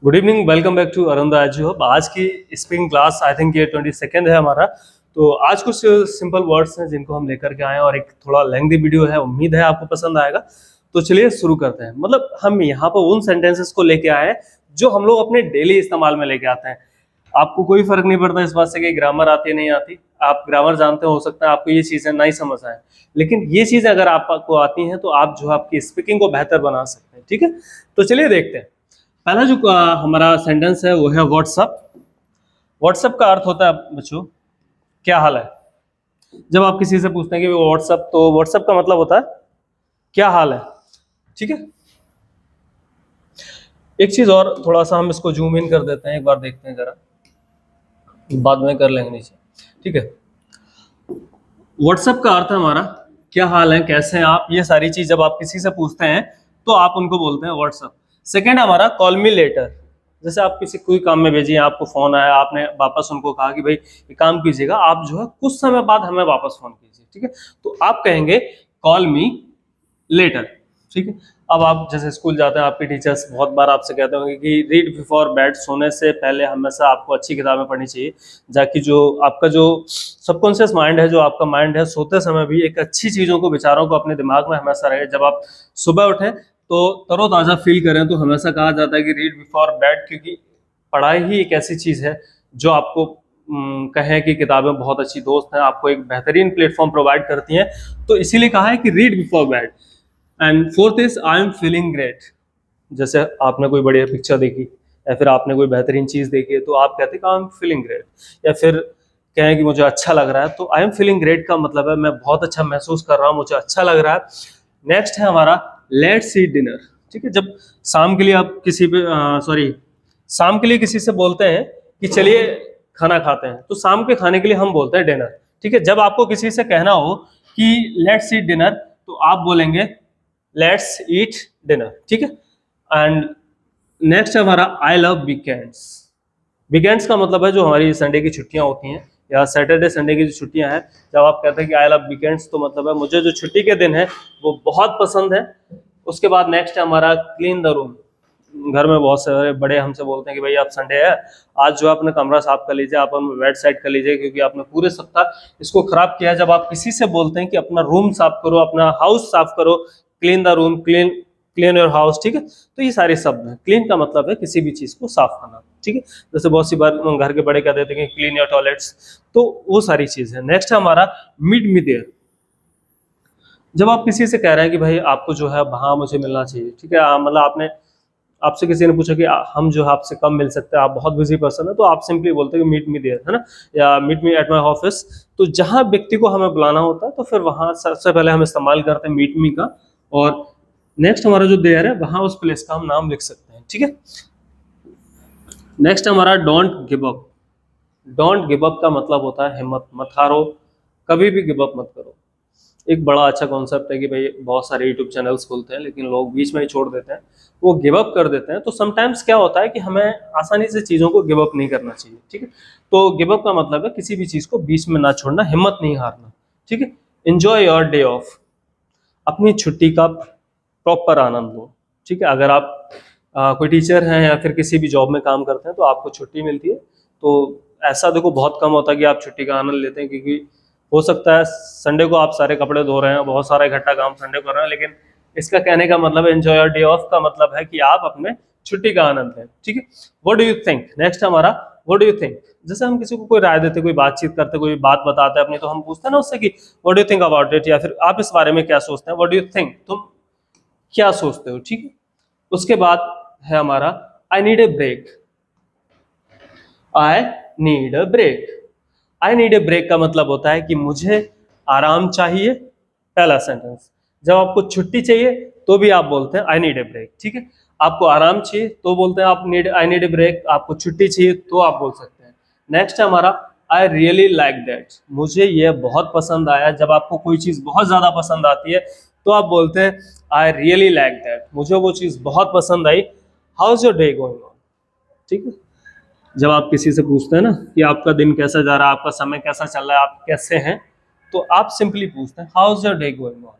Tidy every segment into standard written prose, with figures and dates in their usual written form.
Good evening, welcome back to Arun Aaj Hub. आज की speaking class I think ये 22 है हमारा। तो आज कुछ सिंपल वर्ड्स हैं जिनको हम लेकर के आए हैं और एक थोड़ा लेंथी वीडियो है, उम्मीद है आपको पसंद आएगा। तो चलिए शुरू करते हैं। मतलब हम यहाँ पर उन सेंटेंसेस को लेके आए हैं जो हम लोग अपने डेली इस्तेमाल में लेके आते हैं। आपको कोई फर्क नहीं पड़ता इस बात से कि ग्रामर आती है नहीं आती। आप ग्रामर जानते हो सकता है आपको ये चीजें नहीं समझ आए, लेकिन ये चीजें अगर आपको आती हैं तो आप जो आपकी स्पीकिंग को बेहतर बना सकते हैं। ठीक है, तो चलिए देखते हैं। पहला जो हमारा सेंटेंस है वो है व्हाट्सअप। व्हाट्सअप का अर्थ होता है बच्चों, क्या हाल है। जब आप किसी से पूछते हैं कि व्हाट्सअप, तो व्हाट्सअप का मतलब होता है क्या हाल है। ठीक है, एक चीज और, थोड़ा सा हम इसको जूम इन कर देते हैं, एक बार देखते हैं जरा, बाद में कर लेंगे नीचे। ठीक है, व्हाट्सएप का अर्थ है हमारा क्या हाल है, कैसे हैं आप। ये सारी चीज जब आप किसी से पूछते हैं तो आप उनको बोलते हैं व्हाट्सएप। सेकंड हमारा कॉल मी लेटर। जैसे आप किसी कोई काम में भेजिए, आपको फोन आया, आपने वापस उनको कहा कि भाई ये काम कीजिएगा, आप जो है कुछ समय बाद हमें वापस फोन कीजिए। ठीक है, तो आप कहेंगे कॉल मी लेटर। ठीक है, अब आप जैसे स्कूल जाते हैं, आपके टीचर्स बहुत बार आपसे कहते होंगे कि रीड बिफोर बेड, सोने से पहले हमेशा आपको अच्छी किताबें पढ़नी चाहिए, जाकि जो आपका जो सबकॉन्शियस माइंड है, जो आपका माइंड है, सोते समय भी एक अच्छी चीज़ों को, विचारों को अपने दिमाग में हमेशा रहे। जब आप सुबह उठें तो तरोताज़ा फील करें, तो हमेशा कहा जाता है कि रीड बिफोर बेड, क्योंकि पढ़ाई ही एक ऐसी चीज़ है जो आपको कहें कि किताबें बहुत अच्छी दोस्त हैं, आपको एक बेहतरीन प्लेटफॉर्म प्रोवाइड करती हैं। तो इसीलिए कहा है कि read before bed. And fourth is I am feeling great. जैसे आपने कोई बढ़िया पिक्चर देखी या फिर आपने कोई बेहतरीन चीज देखी है, तो आप कहते हैं आई एम फीलिंग ग्रेट। या फिर कहें कि मुझे अच्छा लग रहा है, तो आई एम फीलिंग ग्रेट का मतलब है मैं बहुत अच्छा महसूस कर रहा हूँ, मुझे अच्छा लग रहा है। नेक्स्ट है हमारा लेट्स ईट डिनर। ठीक है, जब शाम के लिए आप किसी पे शाम के लिए किसी से बोलते हैं कि चलिए खाना खाते हैं, तो शाम के खाने के लिए हम बोलते हैं डिनर। ठीक है, जब आपको किसी से कहना हो कि लेट्स ईट डिनर, तो आप बोलेंगे लेट्स ईट डिनर। ठीक है, एंड नेक्स्ट है हमारा आई लव वीकेंड्स। वीकेंड्स का मतलब है जो हमारी संडे की छुट्टियां होती हैं या सैटरडे संडे की जो छुट्टियां हैं। जब आप कहते हैं कि आई लव वीकेंड्स, तो मतलब है मुझे जो छुट्टी के दिन है वो बहुत पसंद है। उसके बाद नेक्स्ट है हमारा क्लीन द रूम। घर में बहुत सारे बड़े हमसे बोलते हैं कि भाई आप संडे है, आज जो अपना कमरा साफ कर लीजिए, आप बेड साइड कर लीजिए, क्योंकि आपने पूरे सप्ताह इसको खराब किया। जब आप किसी से बोलते हैं कि अपना रूम साफ करो, अपना हाउस साफ करो, clean the room, clean your house. ठीक है, तो ये सारे शब्द हैं। क्लीन का मतलब है किसी भी चीज को साफ करना। ठीक है, जैसे बहुत सी बार घर के बड़े कह देते हैं कि क्लीन योर टॉयलेट्स, तो वो सारी चीज है। नेक्स्ट है हमारा मीट मी देयर। जब आप किसी से कह रहे हैं कि भाई आपको जो है वहां मुझे मिलना चाहिए। ठीक है, मतलब आपसे किसी ने पूछा कि हम जो है आपसे कब मिल सकते हैं, आप बहुत बिजी पर्सन है, तो आप सिंपली बोलते हैं मीट मी देयर, है ना, या meet me at my office. तो जहां व्यक्ति को हमें बुलाना होता है तो फिर वहां सबसे पहले हम इस्तेमाल करते हैं मीट मी का, और नेक्स्ट हमारा जो देयर है वहां उस प्लेस का हम नाम लिख सकते हैं। ठीक है, नेक्स्ट हमारा don't give up. Don't give up का मतलब होता है हिम्मत मत हारो, कभी भी गिव अप मत करो। एक बड़ा अच्छा कॉन्सेप्ट है कि भाई बहुत सारे यूट्यूब चैनल्स खोलते हैं लेकिन लोग बीच में ही छोड़ देते हैं, वो गिव अप कर देते हैं। तो समटाइम्स क्या होता है कि हमें आसानी से चीज़ों को गिव अप नहीं करना चाहिए। ठीक है, तो गिव अप का मतलब है किसी भी चीज़ को बीच में ना छोड़ना, हिम्मत नहीं हारना। ठीक है, एंजॉय योर डे ऑफ। अपनी छुट्टी का प्रॉपर आनंद लो। ठीक है, अगर आप कोई टीचर हैं या फिर किसी भी जॉब में काम करते हैं तो आपको छुट्टी मिलती है, तो ऐसा देखो बहुत कम होता है कि आप छुट्टी का आनंद लेते हैं, क्योंकि हो सकता है संडे को आप सारे कपड़े धो रहे हैं, बहुत सारा इकट्ठा काम संडे कर रहे हैं, लेकिन इसका कहने का मतलब एंजॉय योर डे ऑफ का मतलब है कि आप अपने छुट्टी का आनंद लें। ठीक है, what do you think. Next हमारा व्हाट डू यू थिंक। जैसे हम किसी को कोई राय देते, कोई बातचीत करते, कोई बात बताते हैं अपनी, तो हम पूछते हैं ना उससे कि what do you think about it, या फिर आप इस बारे में क्या सोचते हैं, व्हाट डू यू थिंक, तुम क्या सोचते हो। ठीक है, उसके बाद है हमारा I need a break. I need a break. I need a break का मतलब होता है कि मुझे आराम चाहिए। पहला सेंटेंस। जब आपको छुट्टी चाहिए तो भी आप बोलते हैं आई नीड ए ब्रेक। ठीक है, आपको आराम चाहिए तो बोलते हैं आप आई नीड ए ब्रेक, आपको छुट्टी चाहिए तो आप बोल सकते हैं। नेक्स्ट है हमारा आई रियली लाइक दैट। मुझे ये बहुत पसंद आया। जब आपको कोई चीज़ बहुत ज़्यादा पसंद आती है तो आप बोलते हैं आई रियली लाइक दैट, मुझे वो चीज़ बहुत पसंद आई। How is your day going on. ठीक है, जब आप किसी से पूछते हैं ना कि आपका दिन कैसा जा रहा है, आपका समय कैसा चल रहा है, आप कैसे हैं, तो आप सिंपली पूछते हैं how is your day going on.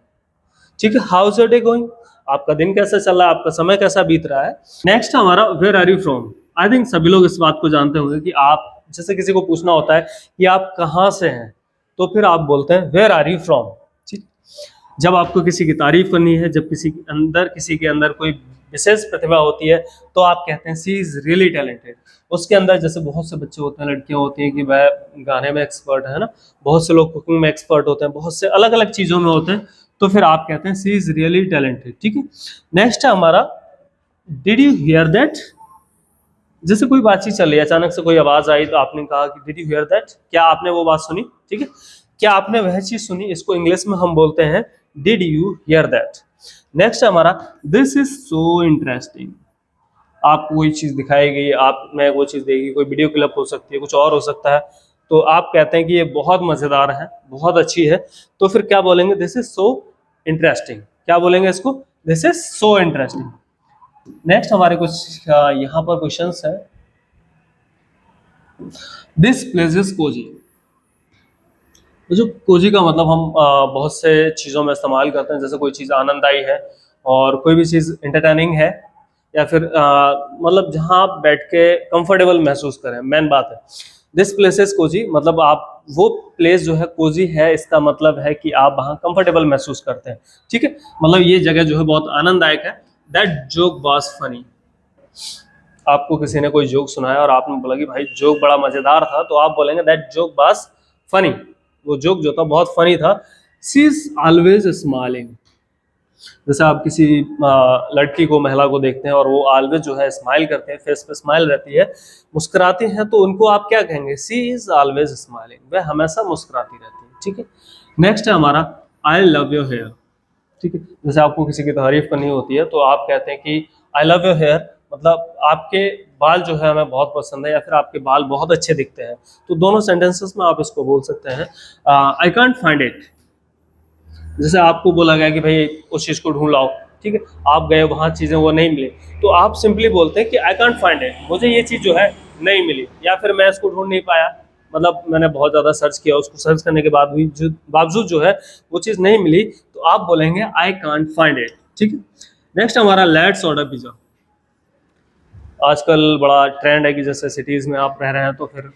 ठीक है, how is your day going, आपका दिन कैसा चल रहा है, आपका समय कैसा बीत रहा है। नेक्स्ट हमारा where are you from. I think सभी लोग इस बात को जानते होंगे कि आप जैसे किसी को पूछना होता है कि आप कहाँ से हैं, तो फिर आप बोलते हैं वेयर आर यू फ्रॉम। ठीक, जब आपको किसी की तारीफ करनी है, जब किसी के अंदर कोई विशेष प्रतिभा होती है, तो आप कहते हैं सी इज रियली टैलेंटेड। उसके अंदर जैसे बहुत से बच्चे होते हैं, लड़कियां होती हैं कि वह गाने में एक्सपर्ट है ना, बहुत से लोग कुकिंग में एक्सपर्ट होते हैं, बहुत से अलग अलग चीज़ों में होते हैं, तो फिर आप कहते हैं सी इज रियली टैलेंटेड। ठीक है, नेक्स्ट है हमारा डिड यू हियर दैट। जैसे कोई बातचीत चल रही है, अचानक से कोई आवाज आई तो आपने कहा कि डिड यू हियर दैट, क्या आपने वो बात सुनी। ठीक है, क्या आपने वह चीज सुनी, इसको इंग्लिश में हम बोलते हैं did you here that. Next हमारा दिस इज सो इंटरेस्टिंग। आपको कोई चीज दिखाई गई, आप में वो चीज देखी, कोई वीडियो क्लिप हो सकती है, कुछ और हो सकता है, तो आप कहते हैं कि ये बहुत मजेदार है, बहुत अच्छी है, तो फिर क्या बोलेंगे दिस इज सो इंटरेस्टिंग। क्या बोलेंगे इसको, this is so interesting. Next हमारे कुछ यहाँ पर क्वेश्चंस है। This place is cosy. जो कोजी का मतलब हम बहुत से चीज़ों में इस्तेमाल करते हैं, जैसे कोई चीज़ आनंददायी है और कोई भी चीज़ एंटरटेनिंग है, या फिर मतलब जहाँ आप बैठ के कंफर्टेबल महसूस करें, मेन बात है। दिस प्लेस इज कोजी मतलब आप वो प्लेस जो है कोजी है, इसका मतलब है कि आप वहाँ कंफर्टेबल महसूस करते हैं। ठीक है, मतलब ये जगह जो है बहुत आनंददायक है। That joke was funny. आपको किसी ने कोई जोक सुनाया और आपने बोला कि भाई जोक बड़ा मजेदार था, तो आप बोलेंगे दैट जोक वाज फनी। वो जोक जो था बहुत फनी था। She is always smiling. जैसे आप किसी लड़की को, महिला को देखते हैं और वो ऑलवेज जो है स्माइल करते हैं, फेस पे स्माइल रहती है, मुस्कुराती हैं, तो उनको आप क्या कहेंगे, सी इज ऑलवेज स्माइलिंग, वह हमेशा मुस्कुराती रहती है। ठीक है, नेक्स्ट है हमारा आई लव योर हेयर। ठीक है, जैसे आपको किसी की तारीफ करनी होती है तो आप कहते हैं कि आई लव योर हेयर, मतलब आपके बाल जो है हमें बहुत पसंद है, या फिर आपके बाल बहुत अच्छे दिखते हैं। तो दोनों सेंटेंसेस में आप इसको बोल सकते हैं आई कांट फाइंड इट। जैसे आपको बोला गया कि भाई उस चीज़ को ढूंढ लाओ, ठीक है, आप गए वहाँ, चीज़ें वो नहीं मिली, तो आप सिंपली बोलते हैं कि आई कांट फाइंड इट, मुझे ये चीज़ जो है नहीं मिली, या फिर मैं इसको ढूंढ नहीं पाया, मतलब मैंने बहुत ज़्यादा सर्च किया, उसको सर्च करने के बाद भी बावजूद जो है वो चीज़ नहीं मिली, तो आप बोलेंगे आई कांट फाइंड इट। ठीक है, नेक्स्ट हमारा लेट्स ऑर्डर पिज़्ज़ा। आजकल बड़ा ट्रेंड है कि जैसे सिटीज़ में आप रह रहे हैं तो फिर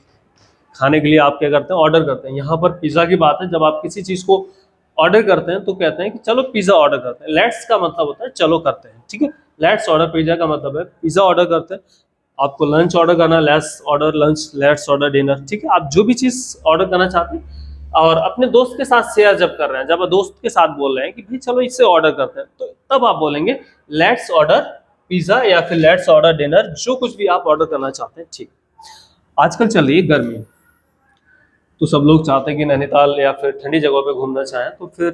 खाने के लिए आप क्या करते हैं, ऑर्डर करते हैं। यहाँ पर पिज़्ज़ा की बात है, जब आप किसी चीज़ को ऑर्डर करते हैं तो कहते हैं कि चलो पिज़्ज़ा ऑर्डर करते हैं। लेट्स का मतलब होता है चलो करते हैं। ठीक है, लेट्स ऑर्डर पिज़्ज़ा का मतलब है पिज़्ज़ा ऑर्डर करते हैं। आपको लंच ऑर्डर करना, let's order lunch, let's order dinner. ठीक है, आप जो भी चीज़ ऑर्डर करना चाहते हैं और अपने दोस्त के साथ शेयर जब कर रहे हैं, जब आप दोस्त के साथ बोल रहे हैं कि भाई चलो इससे ऑर्डर करते हैं, तो तब आप बोलेंगे लेट्स ऑर्डर पिज़्ज़ा या फिर लेट्स ऑर्डर डिनर, जो कुछ भी आप ऑर्डर करना चाहते हैं। ठीक, आजकल चल रही है गर्मी, तो सब लोग चाहते हैं कि नैनीताल या फिर ठंडी जगहों पे घूमना चाहें, तो फिर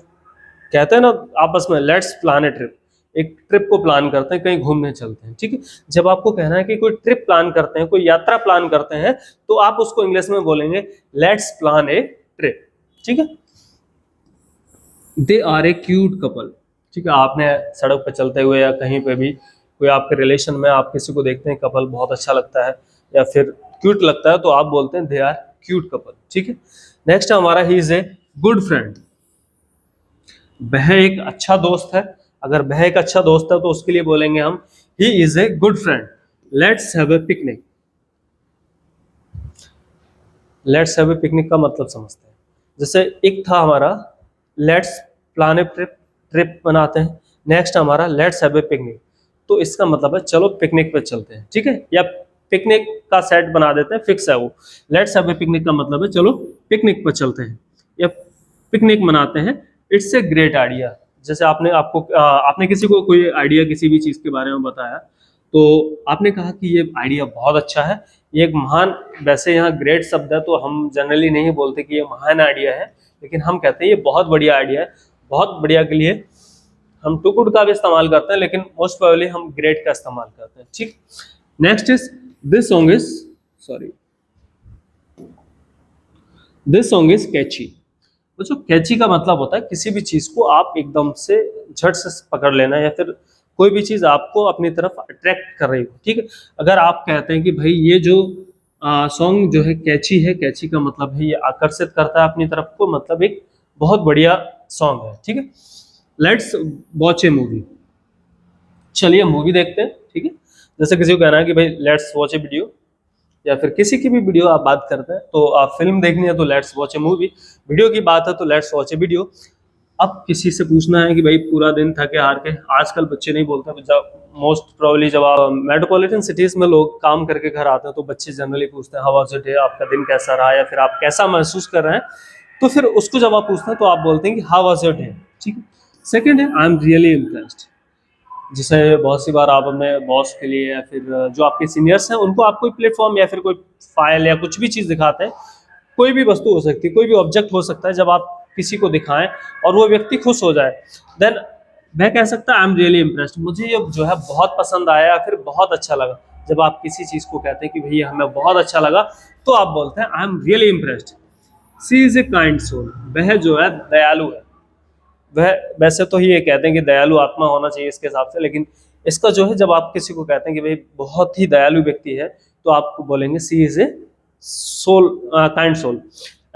कहते हैं ना आपस में लेट्स प्लान ए ट्रिप, एक ट्रिप को प्लान करते हैं, कहीं घूमने चलते हैं। ठीक है, जब आपको कहना है कि कोई ट्रिप प्लान करते हैं, कोई यात्रा प्लान करते हैं, तो आप उसको इंग्लिश में बोलेंगे लेट्स प्लान ए ट्रिप। ठीक है, they are a cute couple. ठीक है, आपने सड़क पर चलते हुए या कहीं पे भी कोई आपके रिलेशन में आप किसी को देखते हैं, कपल बहुत अच्छा लगता है या फिर क्यूट लगता है, तो आप बोलते हैं दे आर क्यूट कपल। ठीक है, नेक्स्ट हमारा ही इज ए गुड फ्रेंड। वह एक अच्छा दोस्त है। अगर वह एक अच्छा दोस्त है तो उसके लिए बोलेंगे हम ही is a good friend. Let's have a picnic. Let's have a picnic का मतलब समझते हैं। जैसे एक था हमारा let's plan A trip, trip बनाते हैं। नेक्स्ट हमारा लेट्स हैव ए पिकनिक, तो इसका मतलब है चलो पिकनिक पे चलते हैं। ठीक है, या पिकनिक का सेट बना देते हैं, फिक्स है वो। लेट्स हैव ए पिकनिक का मतलब है चलो पिकनिक पर चलते हैं या पिकनिक मनाते हैं। It's a great idea. जैसे आपने किसी को कोई आइडिया किसी भी चीज़ के बारे में बताया, तो आपने कहा कि ये आइडिया बहुत अच्छा है, ये एक महान, वैसे यहाँ ग्रेट शब्द है तो हम जनरली नहीं बोलते कि ये महान आइडिया है, लेकिन हम कहते हैं ये बहुत बढ़िया आइडिया है। बहुत बढ़िया के लिए हम टू गुड का भी इस्तेमाल करते हैं, लेकिन मोस्ट प्रोबेबली हम ग्रेट का इस्तेमाल करते हैं। ठीक, next is this song is catchy. जो कैची का मतलब होता है किसी भी चीज को आप एकदम से झट से पकड़ लेना, या फिर कोई भी चीज आपको अपनी तरफ अट्रैक्ट कर रही हो। ठीक है, अगर आप कहते हैं कि भाई ये जो सॉन्ग जो है कैची है, कैची का मतलब है ये आकर्षित करता है अपनी तरफ को, मतलब एक बहुत बढ़िया सॉन्ग है। ठीक है, लेट्स वॉच ए मूवी। चलिए मूवी देखते हैं, ठीक है। जैसे किसी को कहना है कि भाई लेट्स वॉच ए वीडियो, या फिर किसी की भी वीडियो आप बात करते हैं, तो आप फिल्म देखनी है तो let's watch A movie, video की बात है तो लेट्स वॉच ए वीडियो। अब किसी से पूछना है कि भाई पूरा दिन थके हार के, आजकल बच्चे नहीं बोलते, जब मोस्ट प्रोबेबली जब आप मेट्रोपॉलिटन सिटीज में लोग काम करके घर आते हैं तो बच्चे जनरली पूछते हैं हाउ वाज योर डे, आपका दिन कैसा रहा, या फिर आप कैसा महसूस कर रहे हैं। तो फिर उसको जब आप पूछते हैं तो आप बोलते हैं कि हाउ वाज योर डे, ठीक है। सेकंड है आई एम रियली इम्प्रेस्ड। जैसे बहुत सी बार आप अपने बॉस के लिए या फिर जो आपके सीनियर्स हैं उनको आप कोई प्लेटफॉर्म या फिर कोई फाइल या कुछ भी चीज़ दिखाते हैं, कोई भी वस्तु हो सकती है, कोई भी ऑब्जेक्ट हो सकता है, जब आप किसी को दिखाएं और वो व्यक्ति खुश हो जाए, देन मैं कह सकता आई एम रियली इम्प्रेस्ड, मुझे ये जो है बहुत पसंद आया या फिर बहुत अच्छा लगा। जब आप किसी चीज़ को कहते हैं कि भैया हमें बहुत अच्छा लगा, तो आप बोलते हैं I am really impressed. She is a kind soul, वह जो है दयालु है। वह वैसे तो ये कहते हैं कि दयालु आत्मा होना चाहिए इसके हिसाब से, लेकिन इसका जो है जब आप किसी को कहते हैं कि भाई बहुत ही दयालु व्यक्ति है, तो आप बोलेंगे she is a soul, kind soul.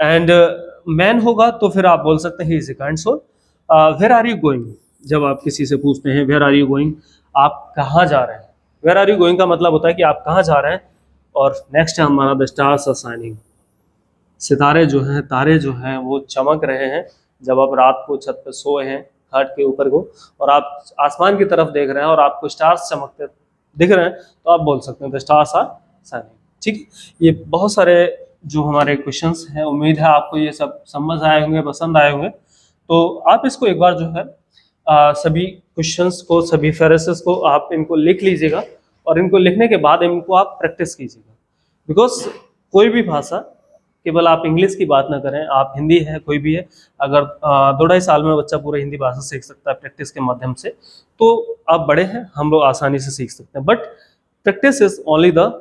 And man होगा तो फिर आप बोल सकते हैं he is a kind soul. Where are you going, जब आप किसी से पूछते हैं वेयर आर यू गोइंग, आप कहाँ जा रहे हैं, वेयर आर यू गोइंग का मतलब होता है कि आप कहाँ जा रहे हैं। और नेक्स्ट है हमारा द स्टार्स आर शाइनिंग, सितारे जो हैं, तारे जो हैं वो चमक रहे हैं। जब आप रात को छत पे सोए हैं घाट के ऊपर को, और आप आसमान की तरफ देख रहे हैं और आपको स्टार्स चमकते दिख रहे हैं, तो आप बोल सकते हैं द स्टार्स आर शाइनिंग, ठीक है। ये बहुत सारे जो हमारे क्वेश्चंस हैं, उम्मीद है आपको ये सब समझ आए होंगे, पसंद आए होंगे। तो आप इसको एक बार जो है सभी क्वेश्चंस को, सभी फ्रेजेस को आप इनको लिख लीजिएगा, और इनको लिखने के बाद इनको आप प्रैक्टिस कीजिएगा। बिकॉज कोई भी भाषा, केवल आप इंग्लिश की बात ना करें, आप हिंदी है कोई भी है, अगर 2-2.5 साल में बच्चा पूरा हिंदी भाषा सीख सकता है प्रैक्टिस के माध्यम से, तो आप बड़े हैं, हम लोग आसानी से सीख सकते हैं। But practice is only the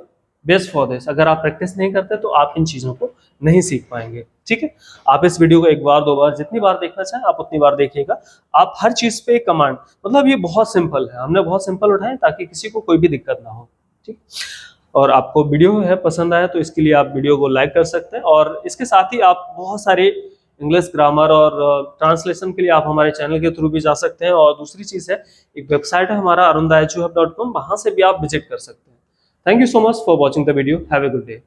best for this. अगर आप प्रैक्टिस नहीं करते तो आप इन चीज़ों को नहीं सीख पाएंगे, ठीक है। आप इस वीडियो को एक बार, 2 बार, जितनी बार देखना चाहें आप उतनी बार देखिएगा। आप हर चीज़ पे कमांड, मतलब ये बहुत सिंपल है, हमने बहुत सिंपल उठाए ताकि किसी को कोई भी दिक्कत ना हो, ठीक। और आपको वीडियो है पसंद आया तो इसके लिए आप वीडियो को लाइक कर सकते हैं, और इसके साथ ही आप बहुत सारे इंग्लिश ग्रामर और ट्रांसलेशन के लिए आप हमारे चैनल के थ्रू भी जा सकते हैं। और दूसरी चीज़ है, एक वेबसाइट है हमारा arundaichuhub.com, वहाँ से भी आप विजिट कर सकते हैं। Thank you so much for watching the video, have a good day.